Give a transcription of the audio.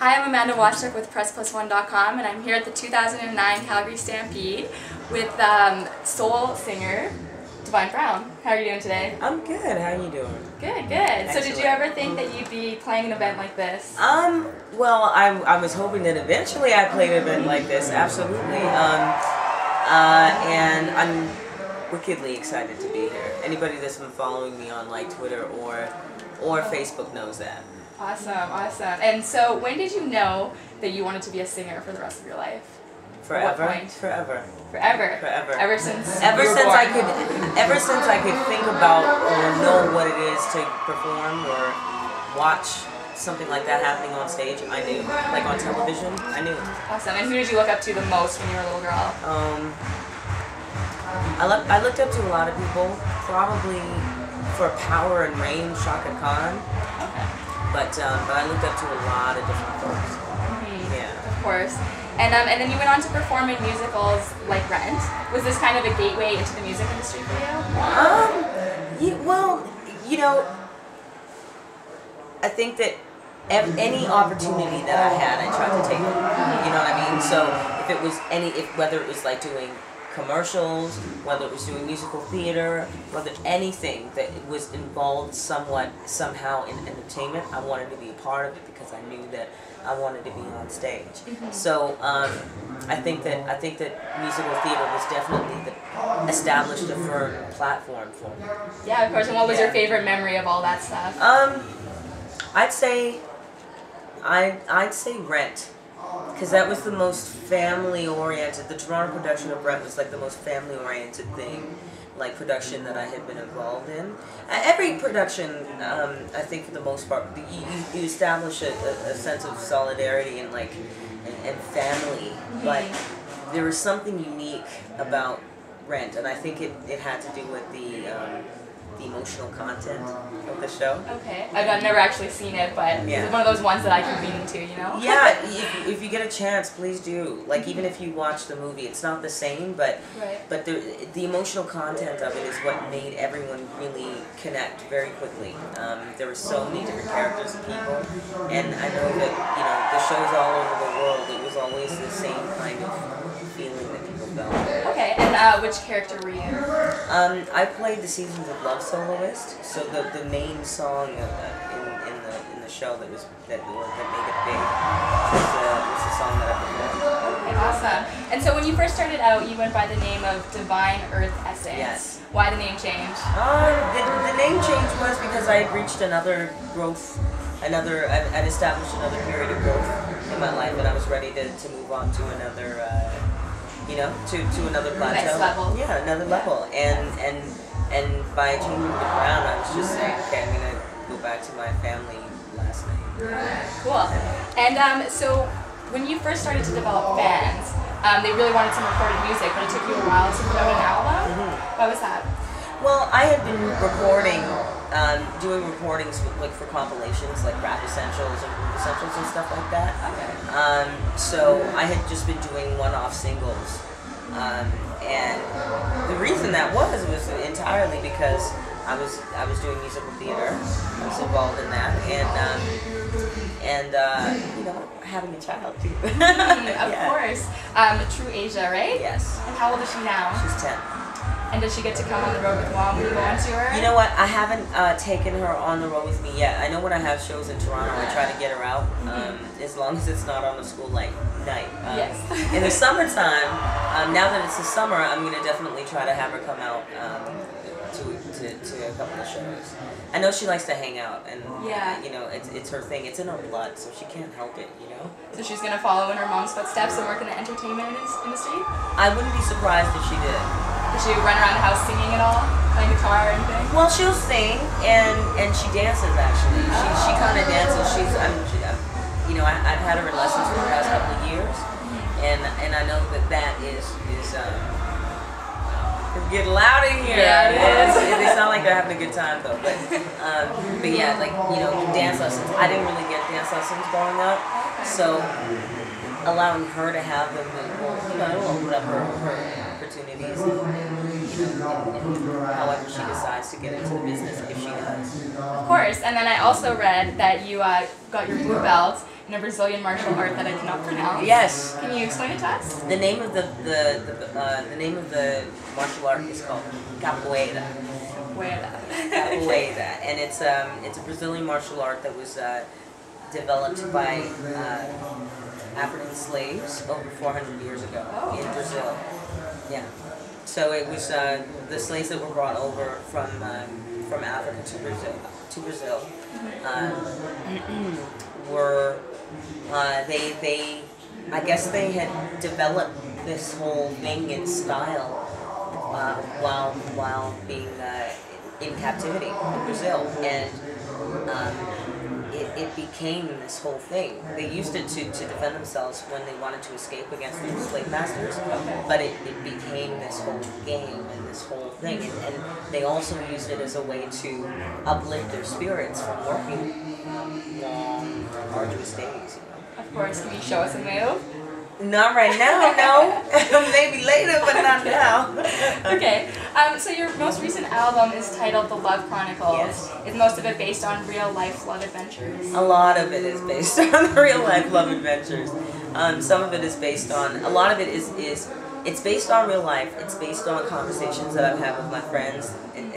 Hi, I'm Amanda Washchuk with PressPlus1.com, and I'm here at the 2009 Calgary Stampede with soul singer Divine Brown. How are you doing today? I'm good. How are you doing? Good, good. Excellent. So did you ever think that you'd be playing an event like this? Well, I was hoping that eventually I'd play an event like this, absolutely. And I'm wickedly excited to be here. Anybody that's been following me on like Twitter or Facebook knows that. Awesome, awesome. And so when did you know that you wanted to be a singer for the rest of your life? Forever. What point? Forever. Forever. Forever. Ever since I could think about or know what it is to perform or watch something like that happening on stage, I knew. Like on television, I knew. Awesome. And who did you look up to the most when you were a little girl? I looked up to a lot of people, probably for power and reign, Shaka Khan. Okay. But I looked up to a lot of different folks. Mm-hmm. Yeah. Of course. And then you went on to perform in musicals like Rent. Was this kind of a gateway into the music industry for you? Well, you know, I think that any opportunity that I had, I tried to take it. You know what I mean? So if it was whether it was like doing commercials, whether it was doing musical theater, whether anything that was involved somehow in entertainment, I wanted to be a part of it because I knew that I wanted to be on stage. Mm-hmm. So I think that musical theater was definitely established a firm platform for me. Yeah, of course. And what was your favorite memory of all that stuff? I'd say Rent. Because that was the most family-oriented. The Toronto production of Rent was like the most family-oriented thing, like production that I had been involved in. Every production, I think for the most part, you establish a sense of solidarity and and family. Mm-hmm. But there was something unique about Rent, and I think it had to do with the emotional content of the show. Okay. I've never actually seen it, but yeah. It's one of those ones that I can lean into, you know? Yeah, if you get a chance, please do. Like, even if you watch the movie, it's not the same, but the emotional content of it is what made everyone really connect very quickly. There were so many different characters and people, and I know that, you know, the shows all over the world, it was always the same kind of feeling that people felt. Okay, and which character were you? I played the Seasons of Love soloist, so the main song in the show that made it big was the song that I performed. Okay, awesome. And so when you first started out, you went by the name of Divine Earth Essence. Yes. Why the name change? The name change was because I had reached another growth, I'd established another period of growth in my life, and I was ready to move on to another. You know, to another plateau. Next level. Yeah, another level. And by changing to Brown, I was just saying, okay, I'm gonna go back to my family last name. Cool. And so when you first started to develop fans, they really wanted some recorded music, but it took you a while to put out an album. Mm-hmm. Why was that? Well, I had been doing recordings for compilations, like Rap Essentials and Groove Essentials and stuff like that. Okay. So I had just been doing one-off singles, and the reason that was entirely because I was doing musical theater. I was involved in that, and you know, having a child too. Of course. True Asia, right? Yes. And how old is she now? She's 10. And does she get to come on the road with Mom when you go on tour? You know what? I haven't taken her on the road with me yet. I know when I have shows in Toronto, I try to get her out, as long as it's not on a school night. Yes. In the summertime, now that it's the summer, I'm going to definitely try to have her come out to a couple of shows. I know she likes to hang out, and you know, it's her thing. It's in her blood, so she can't help it, you know? So she's going to follow in her mom's footsteps and work in the entertainment industry? I wouldn't be surprised if she did. Does she run around the house singing at all? Playing guitar or anything? Well, she'll sing, and she dances, actually. She kind of dances. You know, I've had her in lessons for the past couple of years, and I know that is it's getting loud in here. Yeah, it is. They sound like they're having a good time, though. But yeah, like, you know, dance lessons. I didn't really get dance lessons growing up, so allowing her to have them, you know, it'll open up her opportunities, however she decides to get into the business, if she does. Of course, and then I also read that you got your blue belt in a Brazilian martial art that I cannot pronounce. Yes. Can you explain it to us? The name of the name of the martial art is called capoeira. Capoeira, and it's a Brazilian martial art that was developed by African slaves over 400 years ago in Brazil. Yeah. So it was the slaves that were brought over from Africa to Brazil were they I guess they had developed this whole thing in style while being in captivity in Brazil, and it became this whole thing. They used it to defend themselves when they wanted to escape against their slave masters, but it became this whole game and this whole thing, and they also used it as a way to uplift their spirits from working long, arduous days. Of course, can you show us a move? Not right now, no. Maybe later, but not now. Okay, so your most recent album is titled The Love Chronicles. Yes. Is most of it based on real-life love adventures? A lot of it is based on real-life love adventures. Some of it is based on, a lot of it is it's based on real life. It's based on conversations that I've had with my friends,